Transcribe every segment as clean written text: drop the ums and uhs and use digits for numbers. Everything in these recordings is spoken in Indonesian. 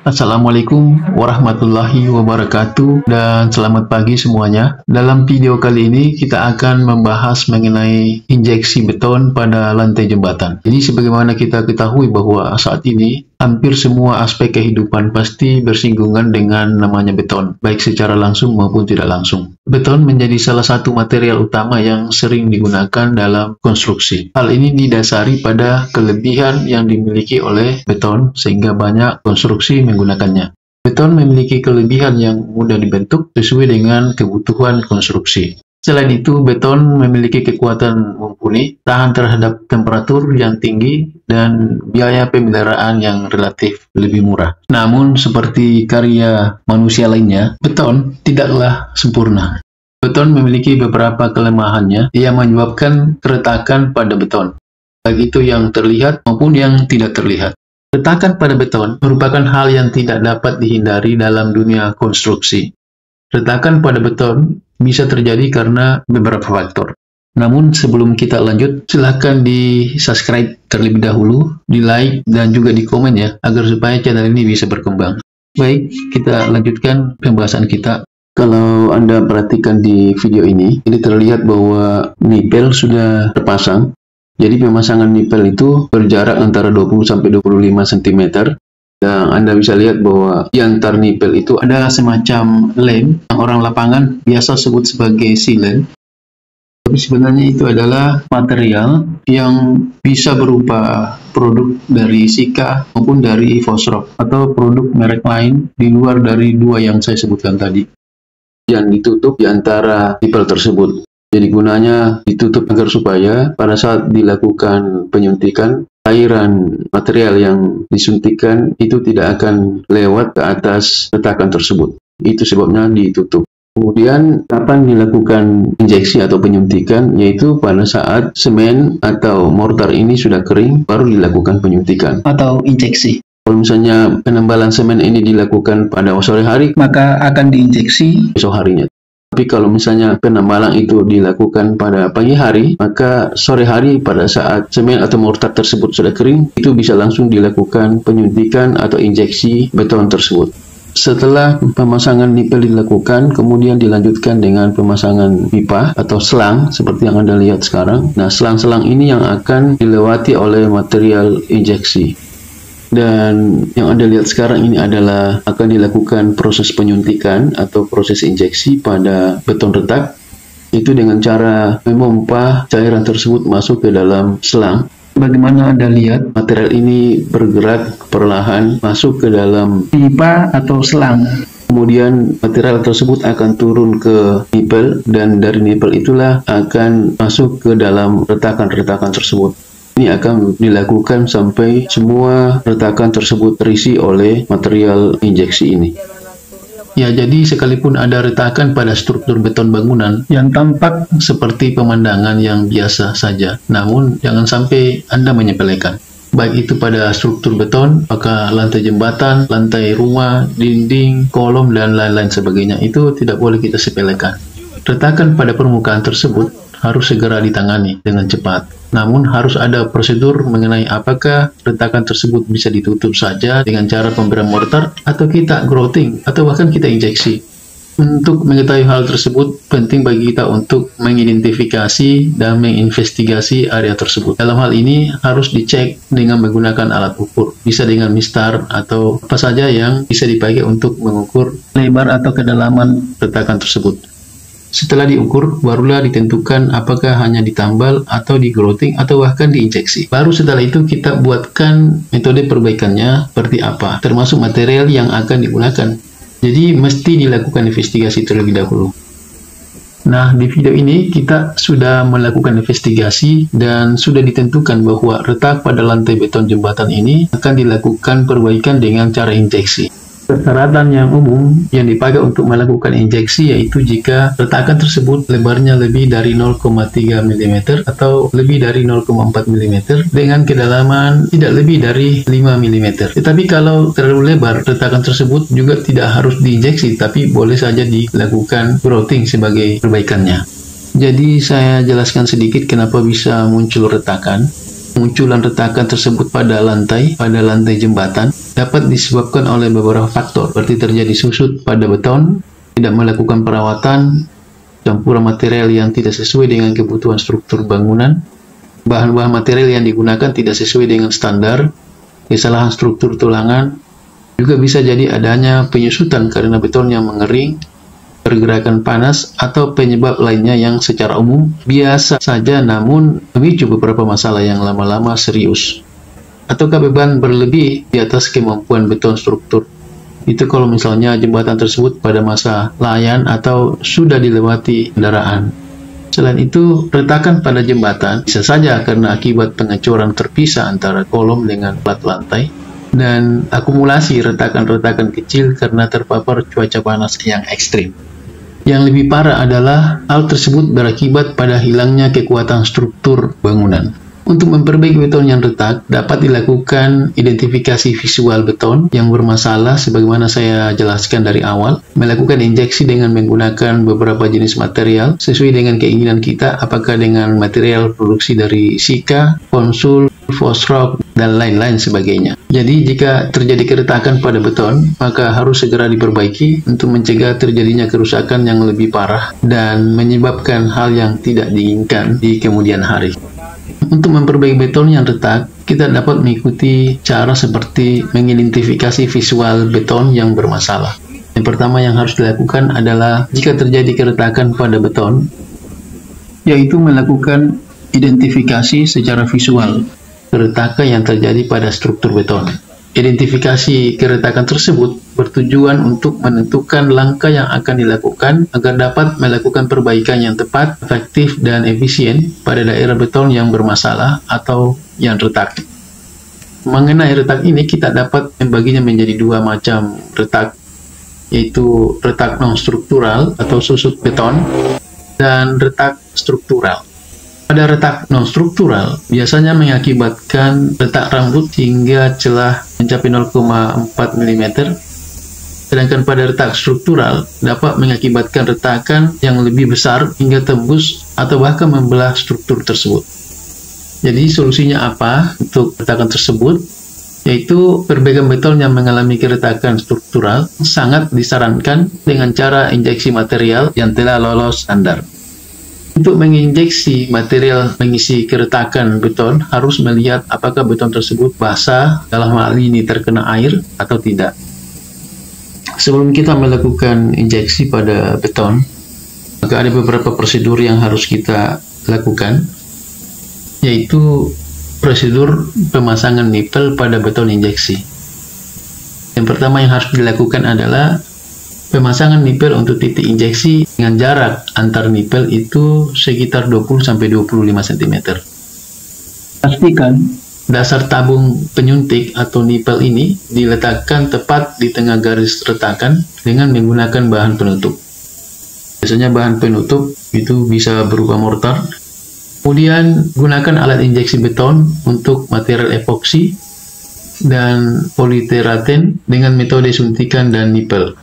Assalamualaikum warahmatullahi wabarakatuh dan selamat pagi semuanya. Dalam video kali ini kita akan membahas mengenai injeksi beton pada lantai jembatan. Jadi sebagaimana kita ketahui bahwa saat ini hampir semua aspek kehidupan pasti bersinggungan dengan namanya beton, baik secara langsung maupun tidak langsung. Beton menjadi salah satu material utama yang sering digunakan dalam konstruksi. Hal ini didasari pada kelebihan yang dimiliki oleh beton sehingga banyak konstruksi menggunakannya. Beton memiliki kelebihan yang mudah dibentuk sesuai dengan kebutuhan konstruksi. Selain itu, beton memiliki kekuatan mumpuni, tahan terhadap temperatur yang tinggi, dan biaya pemeliharaan yang relatif lebih murah. Namun, seperti karya manusia lainnya, beton tidaklah sempurna. Beton memiliki beberapa kelemahannya yang menyebabkan keretakan pada beton, baik itu yang terlihat maupun yang tidak terlihat. Retakan pada beton merupakan hal yang tidak dapat dihindari dalam dunia konstruksi. Retakan pada beton bisa terjadi karena beberapa faktor. Namun sebelum kita lanjut, silahkan di-subscribe terlebih dahulu, di-like, dan juga di-komen ya, agar supaya channel ini bisa berkembang. Baik, kita lanjutkan pembahasan kita. Kalau Anda perhatikan di video ini terlihat bahwa nipel sudah terpasang. Jadi pemasangan nipel itu berjarak antara 20-25 cm. Dan Anda bisa lihat bahwa di antara nipel itu ada semacam lem yang orang lapangan biasa sebut sebagai silen. Tapi sebenarnya itu adalah material yang bisa berupa produk dari Sika maupun dari Fosroc atau produk merek lain di luar dari dua yang saya sebutkan tadi. Yang ditutup di antara nipel tersebut. Jadi gunanya ditutup agar supaya pada saat dilakukan penyuntikan, cairan material yang disuntikan itu tidak akan lewat ke atas retakan tersebut. Itu sebabnya ditutup. Kemudian kapan dilakukan injeksi atau penyuntikan, yaitu pada saat semen atau mortar ini sudah kering, baru dilakukan penyuntikan atau injeksi. Kalau misalnya penembalan semen ini dilakukan pada sore hari, maka akan diinjeksi besok harinya. Tapi kalau misalnya penembalan itu dilakukan pada pagi hari, maka sore hari pada saat semen atau mortar tersebut sudah kering, itu bisa langsung dilakukan penyuntikan atau injeksi beton tersebut. Setelah pemasangan nipel dilakukan, kemudian dilanjutkan dengan pemasangan pipa atau selang seperti yang Anda lihat sekarang. Nah, selang-selang ini yang akan dilewati oleh material injeksi. Dan yang Anda lihat sekarang ini adalah akan dilakukan proses penyuntikan atau proses injeksi pada beton retak. Itu dengan cara memompa cairan tersebut masuk ke dalam selang. Bagaimana Anda lihat material ini bergerak perlahan masuk ke dalam pipa atau selang. Kemudian material tersebut akan turun ke nipel dan dari nipel itulah akan masuk ke dalam retakan-retakan tersebut. Ini akan dilakukan sampai semua retakan tersebut terisi oleh material injeksi ini. Ya, jadi sekalipun ada retakan pada struktur beton bangunan yang tampak seperti pemandangan yang biasa saja, namun jangan sampai Anda menyepelekan. Baik itu pada struktur beton, apakah lantai jembatan, lantai rumah, dinding, kolom, dan lain-lain sebagainya, itu tidak boleh kita sepelekan. Retakan pada permukaan tersebut harus segera ditangani dengan cepat. Namun harus ada prosedur mengenai apakah retakan tersebut bisa ditutup saja dengan cara pemberian mortar atau kita grouting atau bahkan kita injeksi. Untuk mengetahui hal tersebut, penting bagi kita untuk mengidentifikasi dan menginvestigasi area tersebut. Dalam hal ini harus dicek dengan menggunakan alat ukur, bisa dengan mistar atau apa saja yang bisa dipakai untuk mengukur lebar atau kedalaman retakan tersebut. Setelah diukur, barulah ditentukan apakah hanya ditambal atau di-grouting atau bahkan diinjeksi. Baru setelah itu kita buatkan metode perbaikannya seperti apa, termasuk material yang akan digunakan. Jadi mesti dilakukan investigasi terlebih dahulu. Nah, di video ini kita sudah melakukan investigasi dan sudah ditentukan bahwa retak pada lantai beton jembatan ini akan dilakukan perbaikan dengan cara injeksi. Persyaratan yang umum yang dipakai untuk melakukan injeksi yaitu jika retakan tersebut lebarnya lebih dari 0,3 mm atau lebih dari 0,4 mm dengan kedalaman tidak lebih dari 5 mm. Tetapi kalau terlalu lebar, retakan tersebut juga tidak harus diinjeksi, tapi boleh saja dilakukan grouting sebagai perbaikannya. Jadi saya jelaskan sedikit kenapa bisa muncul retakan. Munculan retakan tersebut pada lantai jembatan dapat disebabkan oleh beberapa faktor, seperti terjadi susut pada beton, tidak melakukan perawatan, campuran material yang tidak sesuai dengan kebutuhan struktur bangunan, bahan-bahan material yang digunakan tidak sesuai dengan standar, kesalahan struktur tulangan, juga bisa jadi adanya penyusutan karena beton yang mengering, pergerakan panas, atau penyebab lainnya yang secara umum biasa saja namun memicu beberapa masalah yang lama-lama serius. Ataukah beban berlebih di atas kemampuan beton struktur? Itu kalau misalnya jembatan tersebut pada masa layan atau sudah dilewati kendaraan. Selain itu, retakan pada jembatan bisa saja karena akibat pengecoran terpisah antara kolom dengan plat lantai, dan akumulasi retakan-retakan kecil karena terpapar cuaca panas yang ekstrim. Yang lebih parah adalah hal tersebut berakibat pada hilangnya kekuatan struktur bangunan. Untuk memperbaiki beton yang retak, dapat dilakukan identifikasi visual beton yang bermasalah sebagaimana saya jelaskan dari awal, melakukan injeksi dengan menggunakan beberapa jenis material sesuai dengan keinginan kita, apakah dengan material produksi dari Sika, Konsul, Fosrock, dan lain-lain sebagainya. Jadi jika terjadi keretakan pada beton, maka harus segera diperbaiki untuk mencegah terjadinya kerusakan yang lebih parah dan menyebabkan hal yang tidak diinginkan di kemudian hari. Untuk memperbaiki beton yang retak, kita dapat mengikuti cara seperti mengidentifikasi visual beton yang bermasalah. Yang pertama yang harus dilakukan adalah jika terjadi keretakan pada beton, yaitu melakukan identifikasi secara visual keretakan yang terjadi pada struktur beton. Identifikasi keretakan tersebut bertujuan untuk menentukan langkah yang akan dilakukan agar dapat melakukan perbaikan yang tepat, efektif, dan efisien pada daerah beton yang bermasalah atau yang retak. Mengenai retak ini, kita dapat membaginya menjadi dua macam retak, yaitu retak non-struktural atau susut beton dan retak struktural. Pada retak non-struktural, biasanya mengakibatkan retak rambut hingga celah mencapai 0,4 mm, sedangkan pada retak struktural dapat mengakibatkan retakan yang lebih besar hingga tembus atau bahkan membelah struktur tersebut. Jadi solusinya apa untuk retakan tersebut? Yaitu perbaikan beton yang mengalami keretakan struktural sangat disarankan dengan cara injeksi material yang telah lolos standar. Untuk menginjeksi material mengisi keretakan beton, harus melihat apakah beton tersebut basah, dalam hal ini terkena air atau tidak. Sebelum kita melakukan injeksi pada beton, maka ada beberapa prosedur yang harus kita lakukan, yaitu prosedur pemasangan nipel pada beton injeksi. Yang pertama yang harus dilakukan adalah pemasangan nipel untuk titik injeksi dengan jarak antar nipel itu sekitar 20-25 cm. Pastikan dasar tabung penyuntik atau nipel ini diletakkan tepat di tengah garis retakan dengan menggunakan bahan penutup. Biasanya bahan penutup itu bisa berupa mortar. Kemudian gunakan alat injeksi beton untuk material epoksi dan politeraten dengan metode suntikan dan nipel.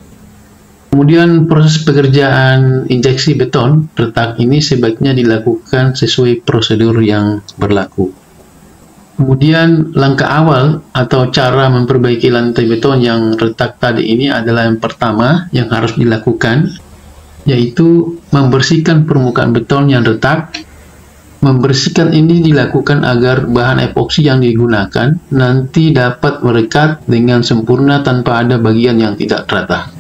Kemudian proses pekerjaan injeksi beton retak ini sebaiknya dilakukan sesuai prosedur yang berlaku. Kemudian langkah awal atau cara memperbaiki lantai beton yang retak tadi ini adalah yang pertama yang harus dilakukan, yaitu membersihkan permukaan beton yang retak. Membersihkan ini dilakukan agar bahan epoksi yang digunakan nanti dapat merekat dengan sempurna tanpa ada bagian yang tidak rata.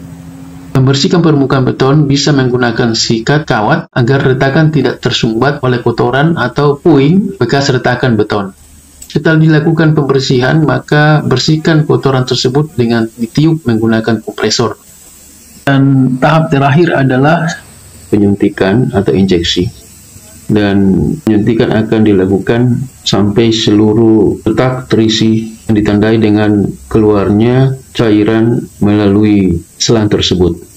Membersihkan permukaan beton bisa menggunakan sikat kawat agar retakan tidak tersumbat oleh kotoran atau puing bekas retakan beton. Setelah dilakukan pembersihan, maka bersihkan kotoran tersebut dengan ditiup menggunakan kompresor. Dan tahap terakhir adalah penyuntikan atau injeksi. Dan penyuntikan akan dilakukan sampai seluruh retak terisi yang ditandai dengan keluarnya cairan melalui selang tersebut.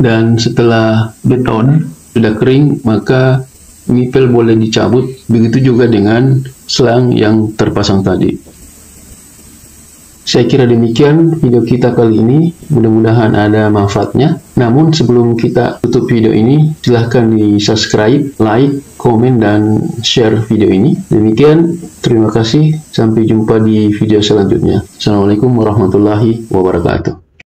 Dan setelah beton sudah kering, maka nipel boleh dicabut, begitu juga dengan selang yang terpasang tadi. Saya kira demikian video kita kali ini, mudah-mudahan ada manfaatnya. Namun sebelum kita tutup video ini, silahkan di subscribe, like, komen, dan share video ini. Demikian, Terima kasih, sampai jumpa di video selanjutnya. Assalamualaikum warahmatullahi wabarakatuh.